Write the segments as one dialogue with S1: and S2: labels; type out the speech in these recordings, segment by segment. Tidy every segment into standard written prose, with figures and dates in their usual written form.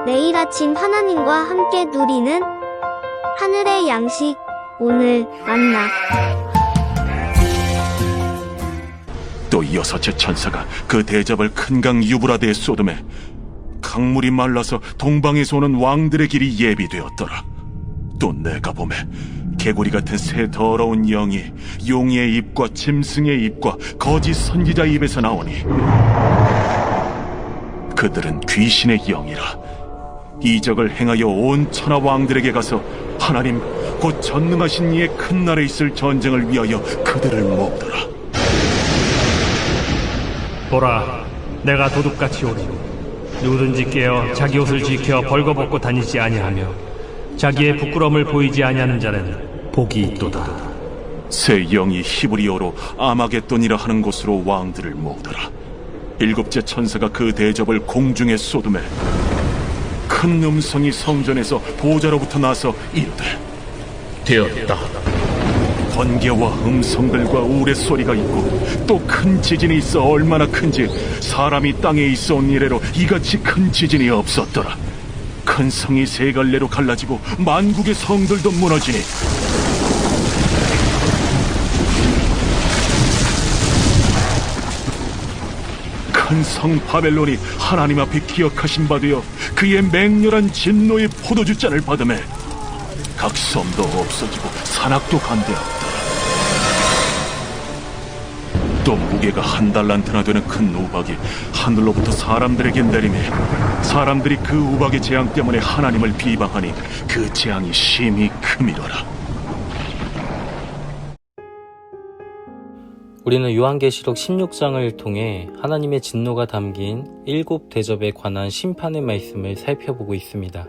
S1: 매일 아침 하나님과 함께 누리는 하늘의 양식, 오늘 만나.
S2: 또 여섯째 천사가 그 대접을 큰 강 유브라데에 쏟음에 강물이 말라서 동방에서 오는 왕들의 길이 예비되었더라. 또 내가 보매 개구리 같은 새 더러운 영이 용의 입과 짐승의 입과 거짓 선지자 입에서 나오니 그들은 귀신의 영이라. 이적을 행하여 온 천하 왕들에게 가서 하나님 곧 전능하신 이의 큰 날에 있을 전쟁을 위하여 그들을 모으더라.
S3: 보라, 내가 도둑같이 오리니 누구든지 깨어 자기 옷을 지켜 벌거벗고 다니지 아니하며 자기의 부끄러움을 보이지 아니하는 자는 복이 있도다.
S2: 새 영이 히브리어로 아마겟돈이라 하는 곳으로 왕들을 모으더라. 일곱째 천사가 그 대접을 공중에 쏟음에 큰 음성이 성전에서 보좌로부터 나서 이르되
S4: 되었다.
S2: 번개와 음성들과 우레소리가 있고 또 큰 지진이 있어 얼마나 큰지 사람이 땅에 있어 온 이래로 이같이 큰 지진이 없었더라. 큰 성이 세 갈래로 갈라지고 만국의 성들도 무너지니 큰 성 바벨론이 하나님 앞에 기억하신 바 되어 그의 맹렬한 진노의 포도주잔을 받으매 각 섬도 없어지고 산악도 간대하였다. 또 무게가 1달란트나 되는 큰 우박이 하늘로부터 사람들에게 내리매 사람들이 그 우박의 재앙 때문에 하나님을 비방하니 그 재앙이 심히 크미러라.
S5: 우리는 요한계시록 16장을 통해 하나님의 진노가 담긴 7 대접에 관한 심판의 말씀을 살펴보고 있습니다.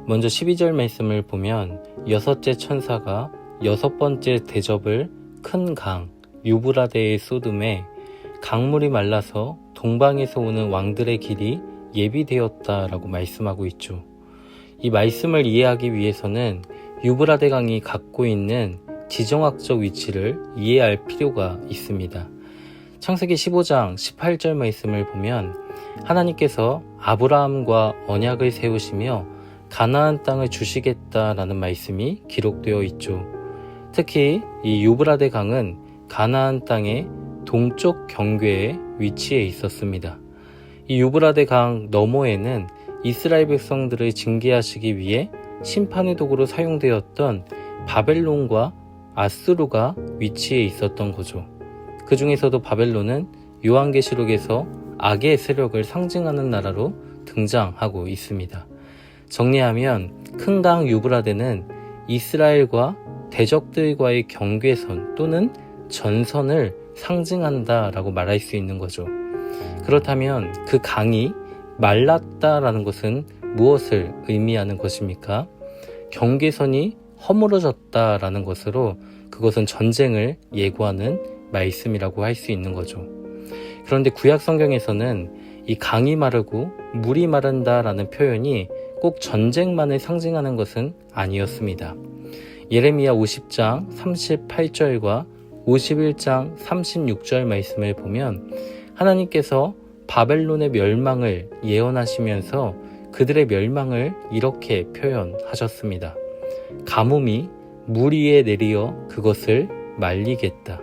S5: 먼저 12절 말씀을 보면 여섯째 천사가 6번째 대접을 큰 강 유브라데에 쏟음에 강물이 말라서 동방에서 오는 왕들의 길이 예비되었다라고 말씀하고 있죠. 이 말씀을 이해하기 위해서는 유브라데 강이 갖고 있는 지정학적 위치를 이해할 필요가 있습니다. 창세기 15장 18절 말씀을 보면 하나님께서 아브라함과 언약을 세우시며 가나안 땅을 주시겠다라는 말씀이 기록되어 있죠. 특히 이 유브라데 강은 가나안 땅의 동쪽 경계에 위치해 있었습니다. 이 유브라데 강 너머에는 이스라엘 백성들을 징계하시기 위해 심판의 도구로 사용되었던 바벨론과 아수르가 위치해 있었던 거죠. 그 중에서도 바벨론은 요한계시록에서 악의 세력을 상징하는 나라로 등장하고 있습니다. 정리하면 큰 강 유브라데는 이스라엘과 대적들과의 경계선 또는 전선을 상징한다라고 말할 수 있는 거죠. 그렇다면 그 강이 말랐다라는 것은 무엇을 의미하는 것입니까? 경계선이 허물어졌다라는 것으로 그것은 전쟁을 예고하는 말씀이라고 할 수 있는 거죠. 그런데 구약 성경에서는 이 강이 마르고 물이 마른다라는 표현이 꼭 전쟁만을 상징하는 것은 아니었습니다. 예레미야 50장 38절과 51장 36절 말씀을 보면 하나님께서 바벨론의 멸망을 예언하시면서 그들의 멸망을 이렇게 표현하셨습니다. 가뭄이 물 위에 내리어 그것을 말리겠다.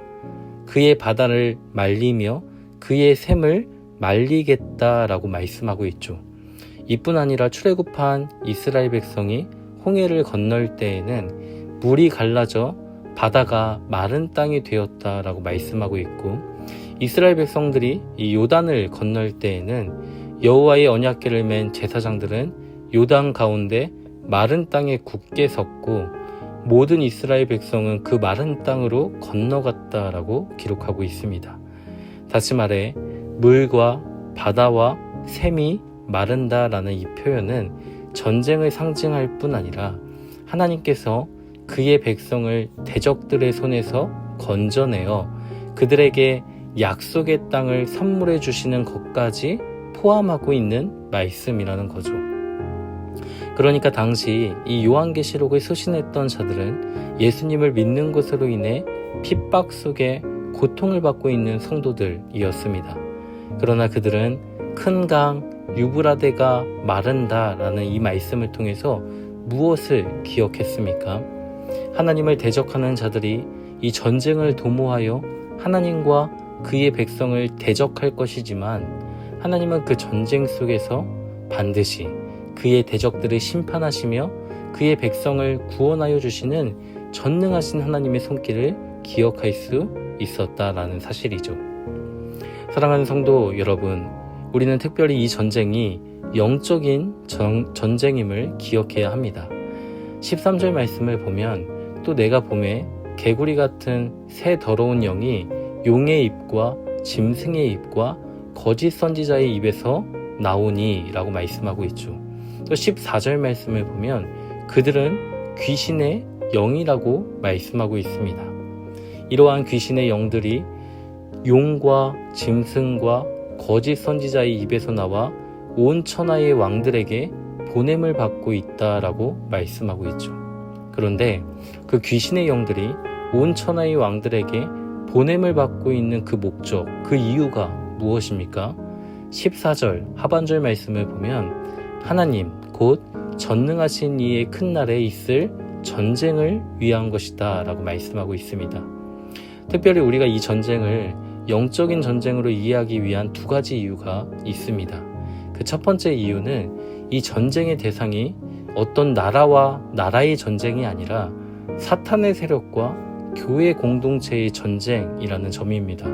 S5: 그의 바다를 말리며 그의 샘을 말리겠다라고 말씀하고 있죠. 이뿐 아니라 출애굽한 이스라엘 백성이 홍해를 건널 때에는 물이 갈라져 바다가 마른 땅이 되었다라고 말씀하고 있고, 이스라엘 백성들이 이 요단을 건널 때에는 여호와의 언약궤를 맨 제사장들은 요단 가운데 마른 땅에 굳게 섰고 모든 이스라엘 백성은 그 마른 땅으로 건너갔다라고 기록하고 있습니다. 다시 말해 물과 바다와 샘이 마른다라는 이 표현은 전쟁을 상징할 뿐 아니라 하나님께서 그의 백성을 대적들의 손에서 건져내어 그들에게 약속의 땅을 선물해 주시는 것까지 포함하고 있는 말씀이라는 거죠. 그러니까 당시 이 요한계시록을 소신했던 자들은 예수님을 믿는 것으로 인해 핍박 속에 고통을 받고 있는 성도들이었습니다. 그러나 그들은 큰 강 유브라데가 마른다라는 이 말씀을 통해서 무엇을 기억했습니까? 하나님을 대적하는 자들이 이 전쟁을 도모하여 하나님과 그의 백성을 대적할 것이지만 하나님은 그 전쟁 속에서 반드시 그의 대적들을 심판하시며 그의 백성을 구원하여 주시는 전능하신 하나님의 손길을 기억할 수 있었다라는 사실이죠. 사랑하는 성도 여러분, 우리는 특별히 이 전쟁이 영적인 전쟁임을 기억해야 합니다. 13절 말씀을 보면 또 내가 봄에 개구리 같은 새 더러운 영이 용의 입과 짐승의 입과 거짓 선지자의 입에서 나오니 라고 말씀하고 있죠. 또 14절 말씀을 보면 그들은 귀신의 영이라고 말씀하고 있습니다. 이러한 귀신의 영들이 용과 짐승과 거짓 선지자의 입에서 나와 온 천하의 왕들에게 보냄을 받고 있다라고 말씀하고 있죠. 그런데 그 귀신의 영들이 온 천하의 왕들에게 보냄을 받고 있는 그 목적, 그 이유가 무엇입니까? 14절 하반절 말씀을 보면 하나님 곧 전능하신 이의 큰 날에 있을 전쟁을 위한 것이다 라고 말씀하고 있습니다. 특별히 우리가 이 전쟁을 영적인 전쟁으로 이해하기 위한 두 가지 이유가 있습니다. 그 첫 번째 이유는 이 전쟁의 대상이 어떤 나라와 나라의 전쟁이 아니라 사탄의 세력과 교회 공동체의 전쟁이라는 점입니다.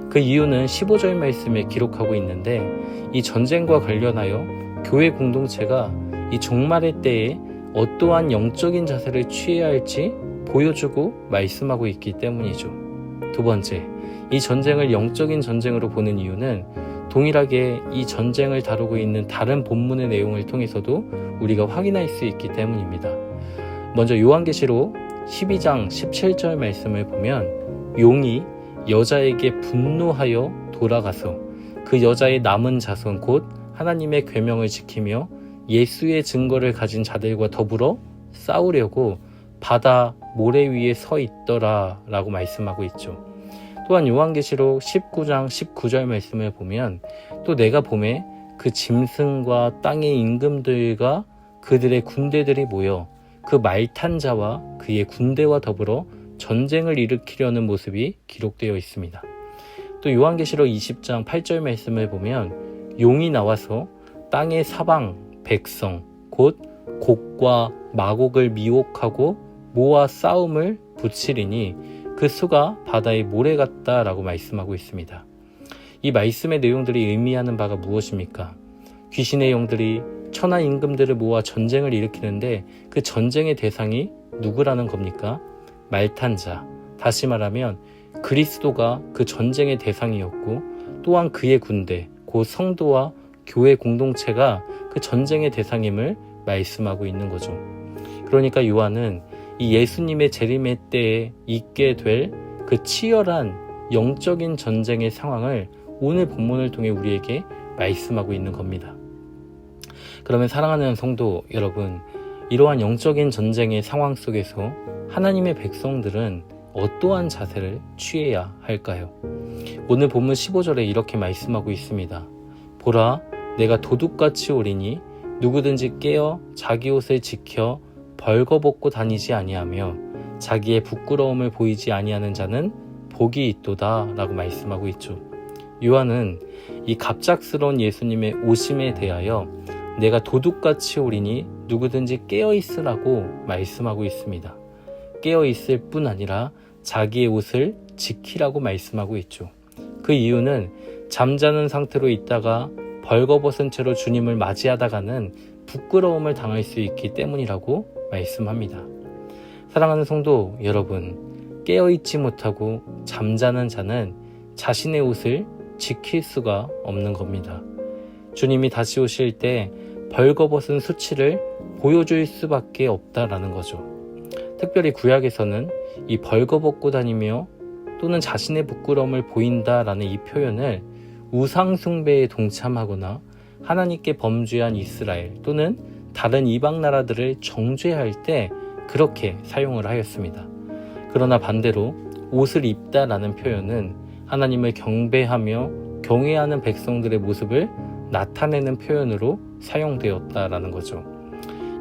S5: 그 이유는 15절 말씀에 기록하고 있는데 이 전쟁과 관련하여 교회 공동체가 이 종말의 때에 어떠한 영적인 자세를 취해야 할지 보여주고 말씀하고 있기 때문이죠. 두 번째, 이 전쟁을 영적인 전쟁으로 보는 이유는 동일하게 이 전쟁을 다루고 있는 다른 본문의 내용을 통해서도 우리가 확인할 수 있기 때문입니다. 먼저 요한계시록 12장 17절 말씀을 보면 용이 여자에게 분노하여 돌아가서 그 여자의 남은 자손 곧 하나님의 계명을 지키며 예수의 증거를 가진 자들과 더불어 싸우려고 바다 모래 위에 서 있더라 라고 말씀하고 있죠. 또한 요한계시록 19장 19절 말씀을 보면 또 내가 봄에 그 짐승과 땅의 임금들과 그들의 군대들이 모여 그 말탄 자와 그의 군대와 더불어 전쟁을 일으키려는 모습이 기록되어 있습니다. 또 요한계시록 20장 8절 말씀을 보면 용이 나와서 땅의 사방 백성 곧 곡과 마곡을 미혹하고 모아 싸움을 붙이리니 그 수가 바다의 모래 같다라고 말씀하고 있습니다. 이 말씀의 내용들이 의미하는 바가 무엇입니까? 귀신의 영들이 천하 임금들을 모아 전쟁을 일으키는데 그 전쟁의 대상이 누구라는 겁니까? 말탄자, 다시 말하면 그리스도가 그 전쟁의 대상이었고 또한 그의 군대, 곧 성도와 교회 공동체가 그 전쟁의 대상임을 말씀하고 있는 거죠. 그러니까 요한은 이 예수님의 재림의 때에 있게 될 그 치열한 영적인 전쟁의 상황을 오늘 본문을 통해 우리에게 말씀하고 있는 겁니다. 그러면 사랑하는 성도 여러분, 이러한 영적인 전쟁의 상황 속에서 하나님의 백성들은 어떠한 자세를 취해야 할까요? 오늘 본문 15절에 이렇게 말씀하고 있습니다. 보라, 내가 도둑같이 오리니 누구든지 깨어 자기 옷을 지켜 벌거벗고 다니지 아니하며 자기의 부끄러움을 보이지 아니하는 자는 복이 있도다 라고 말씀하고 있죠. 요한은 이 갑작스러운 예수님의 오심에 대하여 내가 도둑같이 오리니 누구든지 깨어있으라고 말씀하고 있습니다. 깨어있을 뿐 아니라 자기의 옷을 지키라고 말씀하고 있죠. 그 이유는 잠자는 상태로 있다가 벌거벗은 채로 주님을 맞이하다가는 부끄러움을 당할 수 있기 때문이라고 말씀합니다. 사랑하는 성도 여러분, 깨어있지 못하고 잠자는 자는 자신의 옷을 지킬 수가 없는 겁니다. 주님이 다시 오실 때 벌거벗은 수치를 보여줄 수밖에 없다라는 거죠. 특별히 구약에서는 이 벌거벗고 다니며 또는 자신의 부끄러움을 보인다라는 이 표현을 우상 숭배에 동참하거나 하나님께 범죄한 이스라엘 또는 다른 이방 나라들을 정죄할 때 그렇게 사용을 하였습니다. 그러나 반대로 옷을 입다라는 표현은 하나님을 경배하며 경외하는 백성들의 모습을 나타내는 표현으로 사용되었다라는 거죠.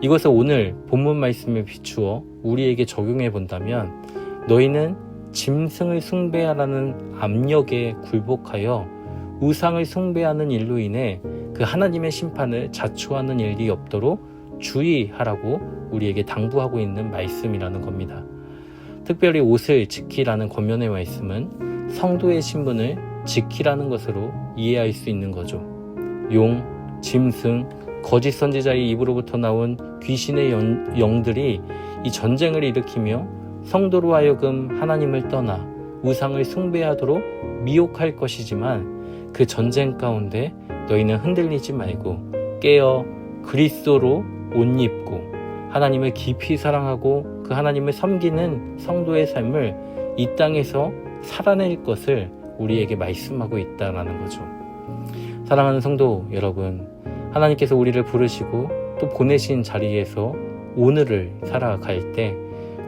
S5: 이것을 오늘 본문 말씀에 비추어 우리에게 적용해 본다면 너희는 짐승을 숭배하라는 압력에 굴복하여 우상을 숭배하는 일로 인해 그 하나님의 심판을 자초하는 일이 없도록 주의하라고 우리에게 당부하고 있는 말씀이라는 겁니다. 특별히 옷을 지키라는 권면의 말씀은 성도의 신분을 지키라는 것으로 이해할 수 있는 거죠. 용, 짐승, 거짓 선지자의 입으로부터 나온 귀신의 영들이 이 전쟁을 일으키며 성도로 하여금 하나님을 떠나 우상을 숭배하도록 미혹할 것이지만 그 전쟁 가운데 너희는 흔들리지 말고 깨어 그리스도로 옷 입고 하나님을 깊이 사랑하고 그 하나님을 섬기는 성도의 삶을 이 땅에서 살아낼 것을 우리에게 말씀하고 있다는 거죠. 사랑하는 성도 여러분, 하나님께서 우리를 부르시고 또 보내신 자리에서 오늘을 살아갈 때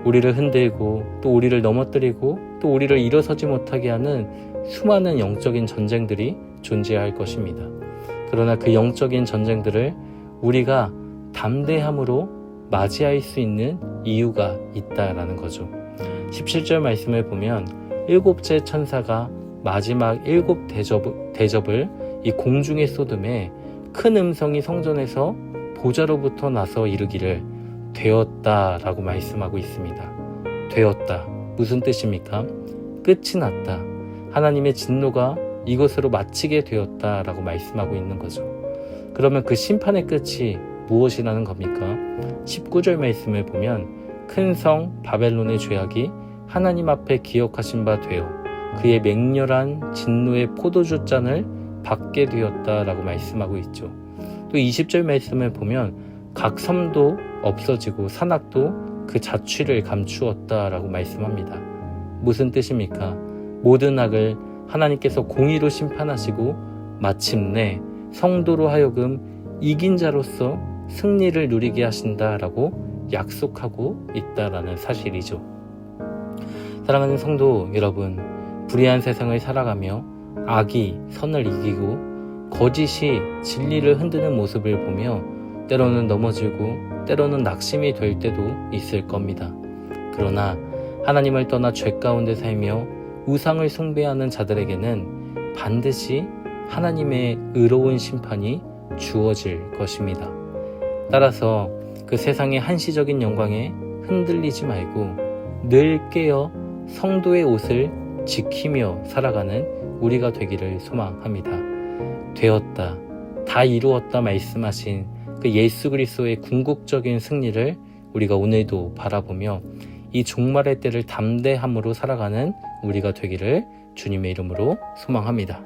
S5: 우리를 흔들고 또 우리를 넘어뜨리고 또 우리를 일어서지 못하게 하는 수많은 영적인 전쟁들이 존재할 것입니다. 그러나 그 영적인 전쟁들을 우리가 담대함으로 맞이할 수 있는 이유가 있다라는 거죠. 17절 말씀을 보면 일곱째 천사가 마지막 일곱 대접을 이 공중에 쏟음에 큰 음성이 성전에서 보좌로부터 나서 이르기를 되었다라고 말씀하고 있습니다. 되었다. 무슨 뜻입니까? 끝이 났다. 하나님의 진노가 이것으로 마치게 되었다라고 말씀하고 있는 거죠. 그러면 그 심판의 끝이 무엇이라는 겁니까? 19절 말씀을 보면 큰 성 바벨론의 죄악이 하나님 앞에 기억하신 바 되어 그의 맹렬한 진노의 포도주 잔을 받게 되었다라고 말씀하고 있죠. 또 20절 말씀을 보면 각 섬도 없어지고 산악도 그 자취를 감추었다라고 말씀합니다. 무슨 뜻입니까? 모든 악을 하나님께서 공의로 심판하시고 마침내 성도로 하여금 이긴 자로서 승리를 누리게 하신다라고 약속하고 있다라는 사실이죠. 사랑하는 성도 여러분, 불의한 세상을 살아가며 악이 선을 이기고 거짓이 진리를 흔드는 모습을 보며 때로는 넘어지고 때로는 낙심이 될 때도 있을 겁니다. 그러나 하나님을 떠나 죄 가운데 살며 우상을 숭배하는 자들에게는 반드시 하나님의 의로운 심판이 주어질 것입니다. 따라서 그 세상의 한시적인 영광에 흔들리지 말고 늘 깨어 성도의 옷을 지키며 살아가는 우리가 되기를 소망합니다. 되었다, 다 이루었다 말씀하신 그 예수 그리스도의 궁극적인 승리를 우리가 오늘도 바라보며 이 종말의 때를 담대함으로 살아가는 우리가 되기를 주님의 이름으로 소망합니다.